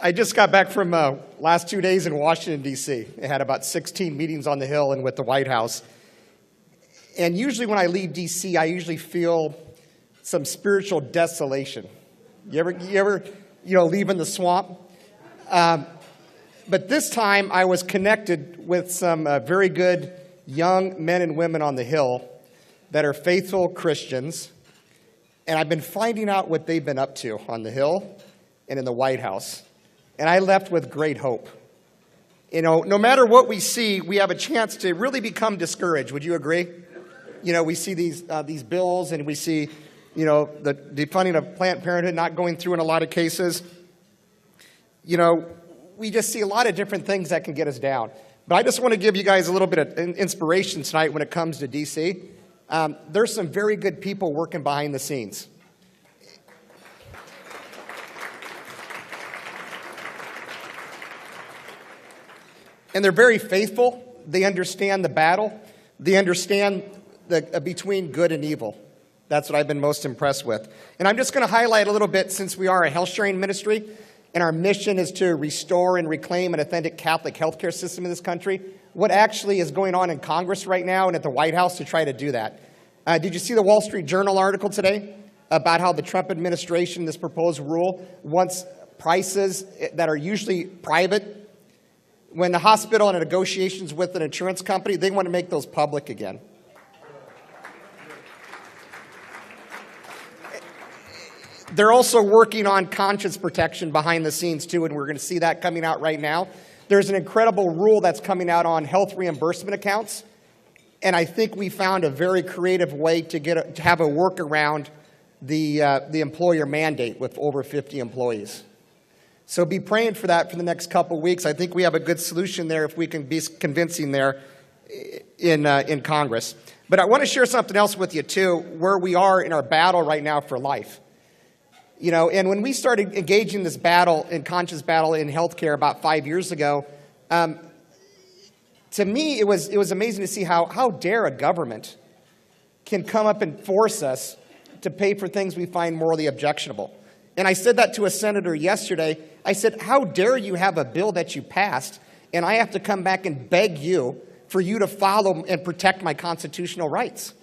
I just got back from last 2 days in Washington, D.C. I had about 16 meetings on the Hill and with the White House. And usually when I leave D.C., I usually feel some spiritual desolation. You ever leaving the swamp? But this time I was connected with some very good young men and women on the Hill that are faithful Christians. And I've been finding out what they've been up to on the Hill and in the White House. And I left with great hope. No matter what we see, we have a chance to really become discouraged. Would you agree? We see these bills, and we see, the defunding of Planned Parenthood not going through in a lot of cases. We just see a lot of different things that can get us down. But I just want to give you guys a little bit of inspiration tonight when it comes to D.C. There's some very good people working behind the scenes. And they're very faithful. They understand the battle. They understand between good and evil. That's what I've been most impressed with. And I'm just going to highlight a little bit, since we are a HealthSharing ministry, and our mission is to restore and reclaim an authentic Catholic healthcare system in this country, what actually is going on in Congress right now and at the White House to try to do that. Did you see the Wall Street Journal article today about how the Trump administration, this proposed rule, wants prices that are usually private? When the hospital in negotiations with an insurance company, they want to make those public again. They're also working on conscience protection behind the scenes, too, and we're going to see that coming out right now. There's an incredible rule that's coming out on health reimbursement accounts, and I think we found a very creative way to have a workaround the employer mandate with over 50 employees. So be praying for that for the next couple weeks. I think we have a good solution there if we can be convincing there in Congress. But I want to share something else with you, too, where we are in our battle right now for life. And when we started engaging this battle, conscious battle in healthcare about 5 years ago, to me it was amazing to see how dare a government can come up and force us to pay for things we find morally objectionable. And I said that to a senator yesterday. I said, how dare you have a bill that you passed, and I have to come back and beg you for you to follow and protect my constitutional rights?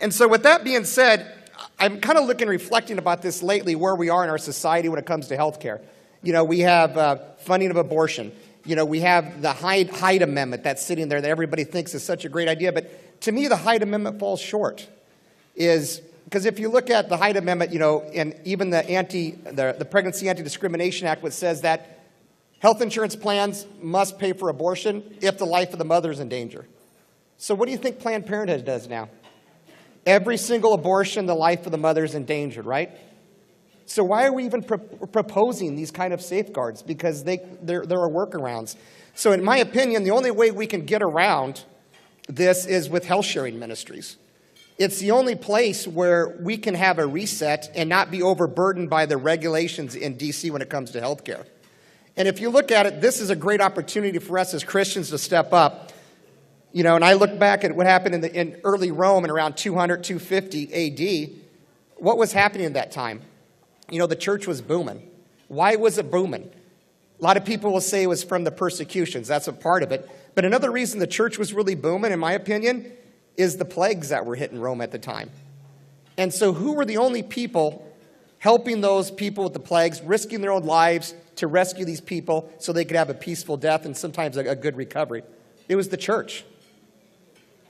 And so with that being said, I'm kind of reflecting about this lately, where we are in our society when it comes to health care. We have funding of abortion. We have the Hyde Amendment that's sitting there that everybody thinks is such a great idea. But to me, the Hyde Amendment falls short. Because if you look at the Hyde Amendment, and even the Pregnancy Anti-Discrimination Act, which says that health insurance plans must pay for abortion if the life of the mother is in danger. So what do you think Planned Parenthood does now? Every single abortion, the life of the mother is endangered, right? So why are we even proposing these kind of safeguards? Because there are workarounds. So in my opinion, the only way we can get around this is with HealthSharing ministries. It's the only place where we can have a reset and not be overburdened by the regulations in D.C. when it comes to health care. And if you look at it, this is a great opportunity for us as Christians to step up. And I look back at what happened in early Rome in around 200, 250 A.D. What was happening at that time? The church was booming. Why was it booming? A lot of people will say it was from the persecutions. That's a part of it. But another reason the church was really booming, in my opinion, is the plagues that were hitting Rome at the time. And so who were the only people helping those people with the plagues, risking their own lives to rescue these people so they could have a peaceful death and sometimes a good recovery? It was the church,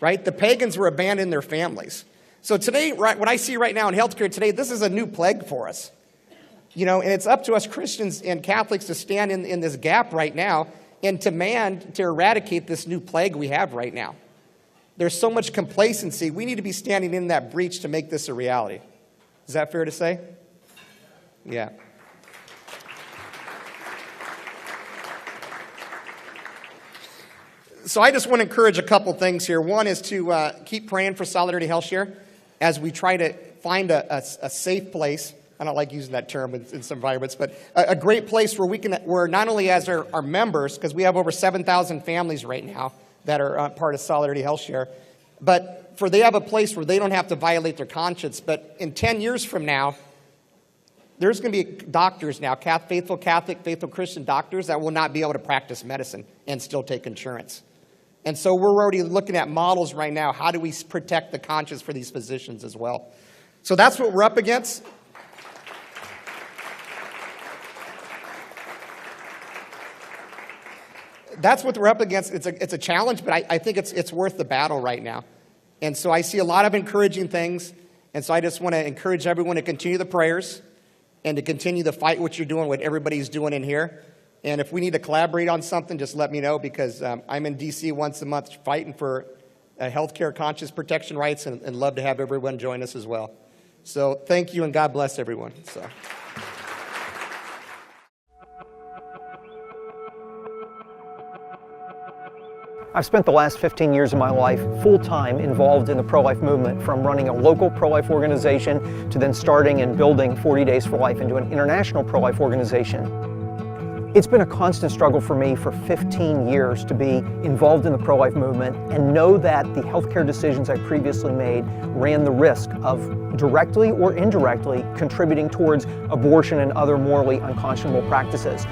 right? The pagans were abandoning their families. So today, what I see right now in healthcare today, this is a new plague for us. And it's up to us Christians and Catholics to stand in this gap right now and to eradicate this new plague we have right now. There's so much complacency. We need to be standing in that breach to make this a reality. Is that fair to say? Yeah. So I just want to encourage a couple things here. One is to keep praying for Solidarity HealthShare as we try to find a safe place. I don't like using that term in some environments, but a great place where not only as our members, because we have over 7,000 families right now that are part of Solidarity HealthShare, but they have a place where they don't have to violate their conscience. But in 10 years from now, there's going to be doctors now, faithful Catholic, faithful Christian doctors that will not be able to practice medicine and still take insurance. And so we're already looking at models right now. How do we protect the conscience for these physicians as well? So that's what we're up against. That's what we're up against. It's a challenge, but I think it's worth the battle right now. And so I see a lot of encouraging things. And so I just want to encourage everyone to continue the prayers and to continue to fight what you're doing, what everybody's doing in here. And if we need to collaborate on something, just let me know, because I'm in D.C. once a month fighting for healthcare conscious protection rights, and love to have everyone join us as well. So thank you, and God bless everyone. So. I've spent the last 15 years of my life full-time involved in the pro-life movement, from running a local pro-life organization to then starting and building 40 Days for Life into an international pro-life organization. It's been a constant struggle for me for 15 years to be involved in the pro-life movement and know that the healthcare decisions I previously made ran the risk of directly or indirectly contributing towards abortion and other morally unconscionable practices.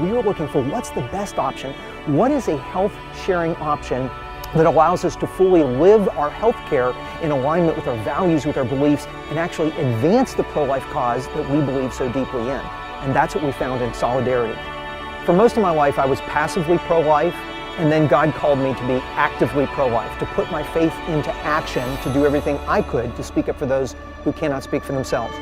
We were looking for what's the best option. What is a health-sharing option that allows us to fully live our health care in alignment with our values, with our beliefs, and actually advance the pro-life cause that we believe so deeply in. And that's what we found in Solidarity. For most of my life, I was passively pro-life, and then God called me to be actively pro-life, to put my faith into action, to do everything I could to speak up for those who cannot speak for themselves.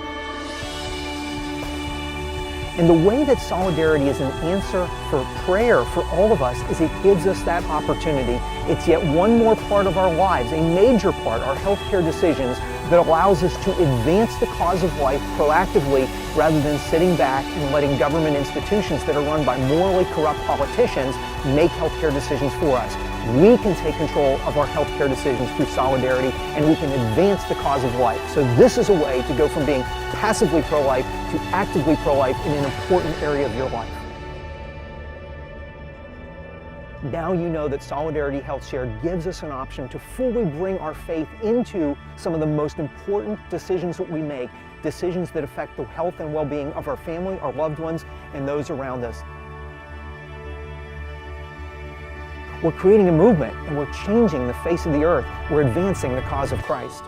And the way that Solidarity is an answer for prayer for all of us is it gives us that opportunity. It's yet one more part of our lives, a major part, our healthcare decisions, that allows us to advance the cause of life proactively rather than sitting back and letting government institutions that are run by morally corrupt politicians make healthcare decisions for us. We can take control of our healthcare decisions through Solidarity, and we can advance the cause of life. So this is a way to go from being passively pro-life to actively pro-life in an important area of your life. Now you know that Solidarity HealthShare gives us an option to fully bring our faith into some of the most important decisions that we make, decisions that affect the health and well-being of our family, our loved ones, and those around us. We're creating a movement, and we're changing the face of the earth. We're advancing the cause of Christ.